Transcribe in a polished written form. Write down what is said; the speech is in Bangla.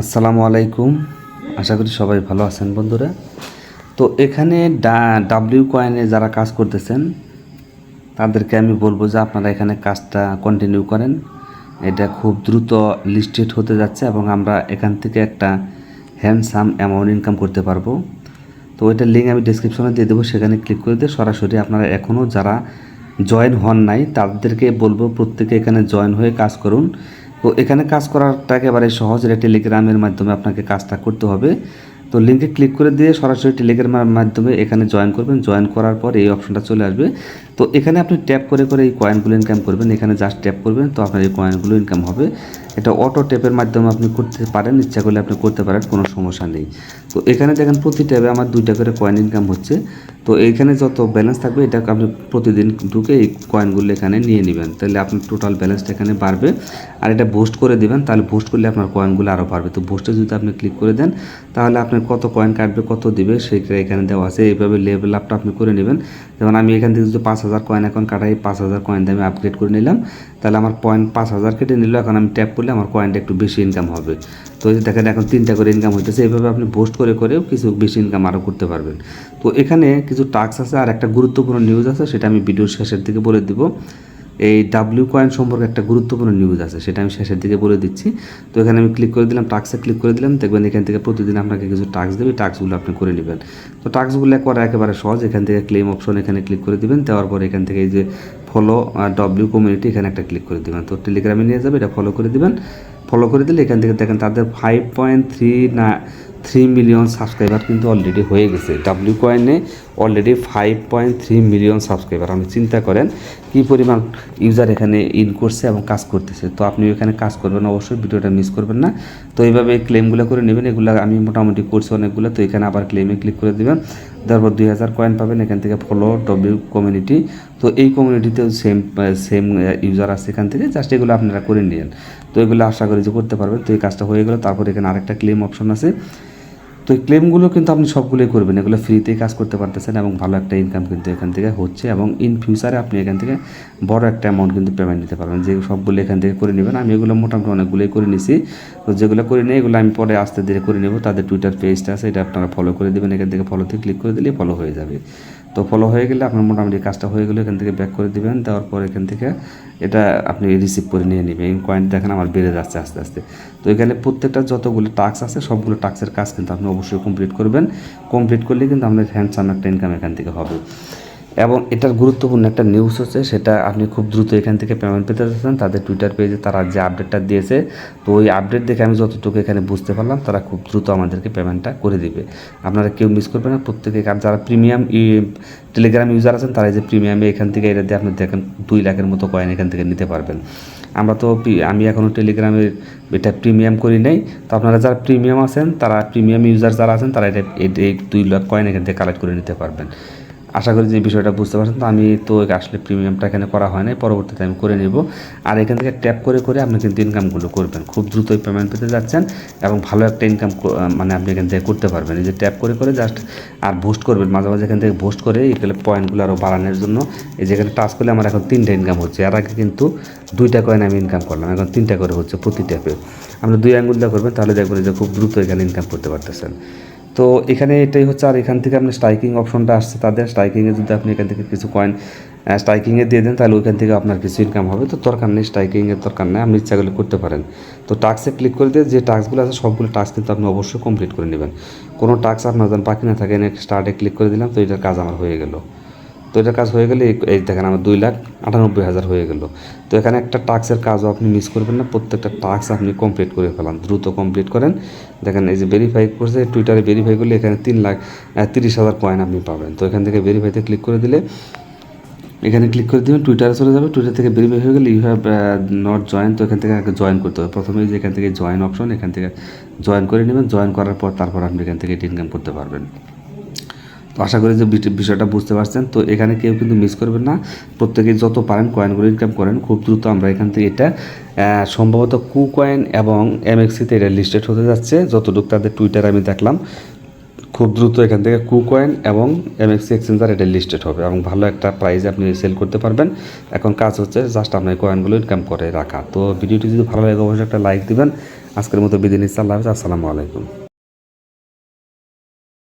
আসসালামু আলাইকুম। আশা করি সবাই ভালো আছেন বন্ধুরা। তো এখানে ডাব্লিউ কয়েনে যারা কাজ করতেছেন তাদেরকে আমি বলবো যে আপনারা এখানে কাজটা কন্টিনিউ করেন। এটা খুব দ্রুত লিস্টেড হতে যাচ্ছে এবং আমরা এখান থেকে একটা হ্যান্ডসাম অ্যামাউন্ট ইনকাম করতে পারবো। তো ওইটার লিঙ্ক আমি ডিসক্রিপশনে দিয়ে দেবো, সেখানে ক্লিক করে দিয়ে সরাসরি আপনারা এখনও যারা জয়েন হন নাই তাদেরকে বলবো প্রত্যেকে এখানে জয়েন হয়ে কাজ করুন। তো এখানে কাজ করাটা একেবারে সহজ। এটা টেলিগ্রামের মাধ্যমে আপনাকে কাজটা করতে হবে। তো লিঙ্কে ক্লিক করে দিয়ে সরাসরি টেলিগ্রামের মাধ্যমে এখানে জয়েন করবেন। জয়েন করার পর এই অপশনটা চলে আসবে। তো এখানে আপনি ট্যাপ করে করে এই কয়েনগুলো ইনকাম করবেন। এখানে জাস্ট ট্যাপ করবেন, তো আপনার এই কয়েনগুলো ইনকাম হবে। এটা অটো ট্যাপের মাধ্যমে আপনি করতে পারেন, ইচ্ছা করলে আপনি করতে পারেন, কোনো সমস্যা নেই। তো এখানে দেখেন প্রতি ট্যাবে আমার 2টা করে কয়েন ইনকাম হচ্ছে। তো এইখানে যত ব্যালেন্স থাকবে এটা আপনি প্রতিদিন ঢুকে এই কয়েনগুলো এখানে নিয়ে নেবেন, তাহলে আপনার টোটাল ব্যালেন্সটা এখানে বাড়বে। আর এটা বুস্ট করে দেবেন, তাহলে বুস্ট করলে আপনার কয়েনগুলো আরও বাড়বে। তো বুস্টে যদি আপনি ক্লিক করে দেন তাহলে আপনার কত কয়েন কাটবে, কত দিবে সেইটা এখানে দেওয়া আছে। এইভাবে লেভেল আপটা আপনি করে নেবেন। যেমন আমি এখান থেকে যদি 5000 কয়েন এখন কাটাই, 5000 কয়েন দিয়ে আমি আপগ্রেড করে নিলাম, তাহলে আমার পয়েন্ট 5000 কেটে নিল। এখন আমি ট্যাপ করলে আমার কয়েনটা একটু বেশি ইনকাম হবে। তো এই দেখেন এখন 3টা করে ইনকাম হইতেছে। এইভাবে আপনি বুস্ট করে করেও কিছু বেশি ইনকাম আরও করতে পারবেন। তো এখানে কিছু টাস্ক আছে আর একটা গুরুত্বপূর্ণ নিউজ আছে, সেটা আমি ভিডিওর শেষের দিকে বলে দিব। এই ডাব্লিউ কয়েন সম্পর্কে একটা গুরুত্বপূর্ণ নিউজ আছে, সেটা আমি শেষের দিকে বলে দিচ্ছি। তো এখানে আমি ক্লিক করে দিলাম, টাস্কে ক্লিক করে দিলাম। দেখবেন এখান থেকে প্রতিদিন আপনাকে কিছু টাস্ক দেবে, টাস্কগুলো আপনি করে নেবেন। তো টাস্কগুলো করা একেবারে সহজ। এখান থেকে ক্লেম অপশন এখানে ক্লিক করে দিবেন। দেওয়ার পর এখান থেকে এই যে ফলো ডাব্লিউ কমিউনিটি এখানে একটা ক্লিক করে দিবেন। তো টেলিগ্রামে নিয়ে যাবে, এটা ফলো করে দিবেন। ফলো করে দিলে এখান থেকে দেখেন তাদের 5.3 মিলিয়ন সাবস্ক্রাইবার কিন্তু অলরেডি হয়ে গেছে। ডাব্লিউ কয়েনে অলরেডি 5.3 মিলিয়ন সাবস্ক্রাইবার। আপনি চিন্তা করেন কী পরিমাণ ইউজার এখানে ইন করছে এবং কাজ করতেছে। তো আপনি এখানে কাজ করবেন, অবশ্যই ভিডিওটা মিস করবেন না। তো এইভাবে ক্লেমগুলো করে নেবেন। এগুলো আমি মোটামুটি করছি অনেকগুলো। তো এখানে আবার ক্লেমে ক্লিক করে দেবেন। তারপর 2000 কয়েন পাবেন। এখান থেকে ফলো ডাব্লিউ কমিউনিটি। তো এই কমিউনিটিতেও সেম ইউজার আছে এখান থেকে, জাস্ট এগুলো আপনারা করে নিন। তো এগুলো আশা করি যে করতে পারবেন। তো এই কাজটা হয়ে গেল। তারপর এখানে আরেকটা ক্লেম অপশন আছে। তো এই ক্লেমগুলো কিন্তু আপনি সবগুলোই করবেন, এগুলো ফ্রিতেই কাজ করতে পারতেছেন এবং ভালো একটা ইনকাম কিন্তু এখান থেকে হচ্ছে। এবং ইন ফিউচারে আপনি এখান থেকে বড় একটা অ্যামাউন্ট কিন্তু পেমেন্ট নিতে পারবেন, যে সবগুলো এখান থেকে করে নেবেন। আমি এগুলো মোটামুটি অনেকগুলোই করে নিছি। তো যেগুলো করে নিই এগুলো আমি পরে আস্তে ধীরে করে নেব। তাদের টুইটার পেজটা আছে, এটা আপনারা ফলো করে দেবেন। এখান থেকে ফলোতে ক্লিক করে দিলেই ফলো হয়ে যাবে। তো ফলো হয়ে গেলে আপনার মোটামুটি কাজটা হয়ে গেলে এখান থেকে ব্যাক করে দিবেন। দেওয়ার পর এখান থেকে এটা আপনি রিসিভ করে নিয়ে নেবেন। এই কয়েন দেখেন আমার বেড়ে যাচ্ছে আস্তে আস্তে। তো এখানে প্রত্যেকটা যতগুলো টাস্ক আছে সবগুলো টাস্কের কাজ কিন্তু আপনি অবশ্যই কমপ্লিট করবেন। কমপ্লিট করলে কিন্তু আপনার হ্যান্ডসাম একটা ইনকাম এখান থেকে হবে। এবং এটার গুরুত্বপূর্ণ একটা নিউজ হচ্ছে, সেটা আপনি খুব দ্রুত এখান থেকে পেমেন্ট পেতে যাচ্ছেন। তাদের টুইটার পেজে তারা যে আপডেটটা দিয়েছে, তো ওই আপডেট দেখে আমি যতটুকু এখানে বুঝতে পারলাম, তারা খুব দ্রুত আমাদেরকে পেমেন্টটা করে দিবে। আপনারা কেউ মিস করবেন না, প্রত্যেকে। আর যারা প্রিমিয়াম টেলিগ্রাম ইউজার আছেন তারা যে প্রিমিয়ামে এখান থেকে এটা দিয়ে আপনি দেখেন 2 লাখের মতো কয়েন এখান থেকে নিতে পারবেন। আমি এখনও টেলিগ্রামের এটা প্রিমিয়াম করি নাই। তো আপনারা যারা প্রিমিয়াম আছেন, তারা প্রিমিয়াম ইউজার যারা আছেন, তারা এই 2 লাখ কয়েন এখান থেকে কালেক্ট করে নিতে পারবেন। আশা করি যে বিষয়টা বুঝতে পারছেন। তো আমি তো আসলে প্রিমিয়ামটা এখানে করা হয় নাই, পরবর্তীতে আমি করে নেব। আর এখান থেকে ট্যাপ করে করে আপনি কিন্তু ইনকামগুলো করবেন, খুব দ্রুতই পেমেন্ট পেতে যাচ্ছেন এবং ভালো একটা ইনকাম মানে আপনি এখান থেকে করতে পারবেন। এই যে ট্যাপ করে করে জাস্ট আর বুস্ট করবেন, মাঝে মাঝে এখান থেকে বুস্ট করে এগুলো পয়েন্টগুলো আরও বাড়ানোর জন্য। এই যেখানে টাচ করলে আমার এখন 3টা ইনকাম হচ্ছে। এর আগে কিন্তু 2টা কয়েন আমি ইনকাম করলাম, এখন 3টা করে হচ্ছে প্রতি ট্যাপে। আপনি 2 আঙ্গুল দিয়ে করবেন, তাহলে দেখবেন যে খুব দ্রুত এখানে ইনকাম করতে পারতেছেন। তো এখানে এটাই হচ্ছে। আর এখান থেকে আপনি স্ট্রাইকিং অপশনটা আসছে তাদের, স্ট্রাইকিংয়ে যদি আপনি এখান থেকে কিছু কয়েন স্ট্রাইকিংয়ে দিয়ে দেন, তাহলে ওইখান থেকে আপনার কিছু ইনকাম হবে। তো দরকার নেই স্ট্রাইকিংয়ের, দরকার নেই, আপনি ইচ্ছাগুলো করতে পারেন। তো টাস্কে ক্লিক করে দিয়ে যে টাস্কগুলো আছে সবগুলো টাস্ক কিন্তু আপনি অবশ্যই কমপ্লিট করে নেবেন। কোনো টাস্ক আপনার যেন বাকি না থাকে। স্টার্টে ক্লিক করে দিলাম, তো এটার কাজ আমার হয়ে গেল। তো এটার কাজ হয়ে গেলে এই দেখেন আমার 2,98,000 হয়ে গেল। তো এখানে একটা টাস্কের কাজও আপনি মিস করবেন না, প্রত্যেকটা টাস্ক আপনি কমপ্লিট করে ফেলান, দ্রুত কমপ্লিট করেন। দেখেন এই যে ভেরিফাই করছে, টুইটারে ভেরিফাই করলে এখানে 3,30,000 কয়েন আপনি পাবেন। তো এখান থেকে ভেরিফাইতে ক্লিক করে দিলে এখানে ক্লিক করে দেবেন, টুইটারে চলে যাবে। টুইটার থেকে ভেরিফাই হয়ে গেলে ইউ হ্যাভ নট জয়েন। তো এখান থেকে জয়েন করতে হবে। প্রথমে যে এখান থেকে জয়েন অপশন, এখান থেকে জয়েন করে নেবেন। জয়েন করার পর তারপর আপনি এখান থেকে ইনকাম করতে পারবেন। তো আশা করি যে বিষয়টা বুঝতে পারছেন। তো এখানে কেউ কিন্তু মিস করবেন না, প্রত্যেকেই যত পারেন কয়েনগুলো ইনকাম করেন। খুব দ্রুত আমরা এখান থেকে এটা সম্ভবত কুকয়েন এবং এমএক্সিতে এটা লিস্টেড হতে যাচ্ছে, যতটুকু তাদের টুইটার আমি দেখলাম। খুব দ্রুত এখান থেকে কুকয়েন এবং এমএক্সি এক্সচেঞ্জার এটা লিস্টেড হবে এবং ভালো একটা প্রাইজে আপনি সেল করতে পারবেন। এখন কাজ হচ্ছে জাস্ট আপনার কয়েনগুলো ইনকাম করে রাখা। তো ভিডিওটি যদি ভালো লাগে অবশ্যই একটা লাইক দিবেন। আজকের মতো বিদিন ইসলাম, আসসালামু আলাইকুম।